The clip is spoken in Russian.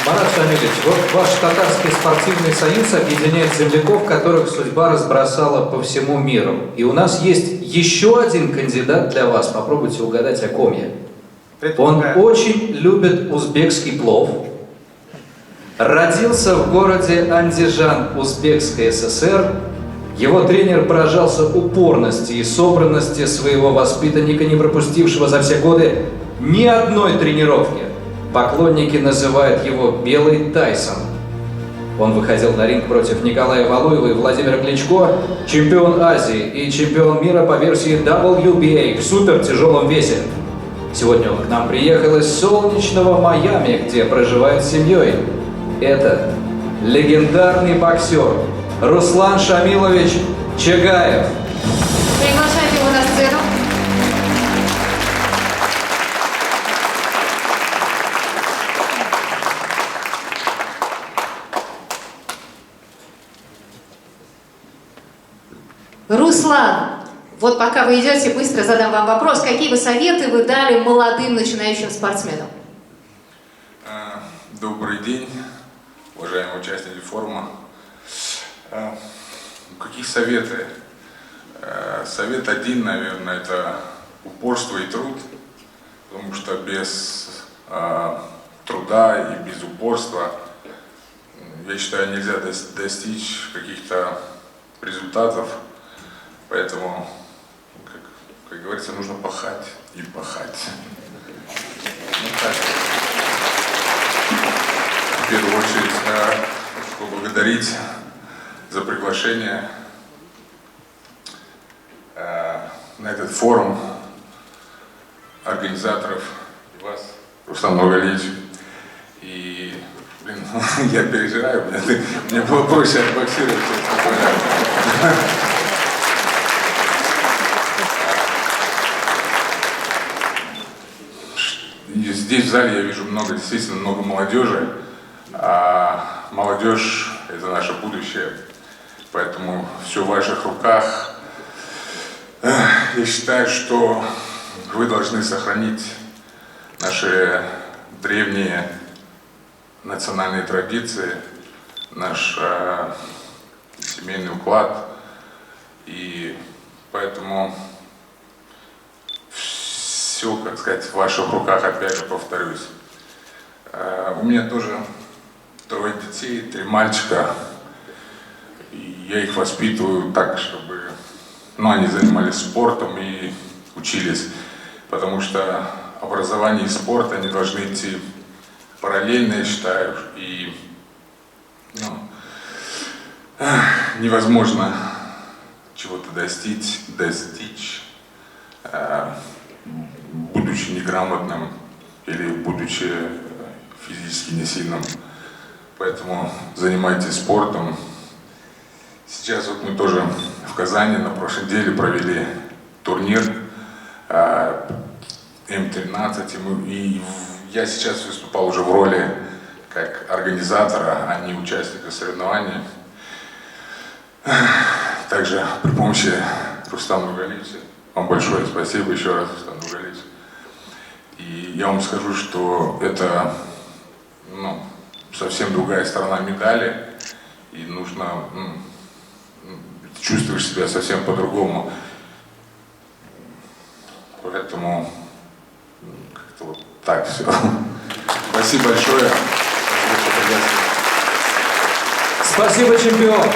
Марат Шамилевич, вот ваш татарский спортивный союз объединяет земляков, которых судьба разбросала по всему миру. И у нас есть еще один кандидат для вас. Попробуйте угадать, о ком я. Он очень любит узбекский плов. Родился в городе Андижан, Узбекской ССР. Его тренер поражался упорности и собранности своего воспитанника, не пропустившего за все годы ни одной тренировки. Поклонники называют его «Белый Тайсон». Он выходил на ринг против Николая Валуева и Владимира Кличко, чемпион Азии и чемпион мира по версии WBA в супертяжелом весе. Сегодня он к нам приехал из солнечного Майами, где проживает с семьей. Это легендарный боксер Руслан Шамилович Чагаев. Приглашаем его на сцену. Руслан, вот пока вы идете, быстро задам вам вопрос. Какие бы советы вы дали молодым начинающим спортсменам? Добрый день, уважаемые участники форума. Какие советы? Совет один, наверное, это упорство и труд, потому что без труда и без упорства, я считаю, нельзя достичь каких-то результатов. Поэтому, как говорится, нужно пахать и пахать. Ну, так. В первую очередь, хочу поблагодарить за приглашение на этот форум организаторов и вас, Руслан Нургалиевич. И, блин, я переживаю, мне было проще отбоксировать, честно говоря. Здесь в зале я вижу действительно много молодежи, а молодежь – это наше будущее, поэтому все в ваших руках. Я считаю, что вы должны сохранить наши древние национальные традиции, наш семейный уклад, и поэтому все, как сказать, в ваших руках, опять же повторюсь. У меня тоже 3 детей, 3 мальчика, и я их воспитываю так, чтобы они занимались спортом и учились, потому что образование и спорт, они должны идти параллельно, я считаю, и невозможно чего-то достичь, будучи неграмотным или будучи физически несильным. Поэтому занимайтесь спортом. Сейчас вот мы тоже в Казани на прошлой неделе провели турнир М13, и я сейчас выступал уже в роли как организатора, а не участника соревнований. Также при помощи Рустама Нургалиевича, вам большое спасибо еще раз, Рустам Нургалиевич. И я вам скажу, что это совсем другая сторона медали, и нужно, чувствуешь себя совсем по-другому. Поэтому как-то вот так все. Спасибо большое. Спасибо, чемпион!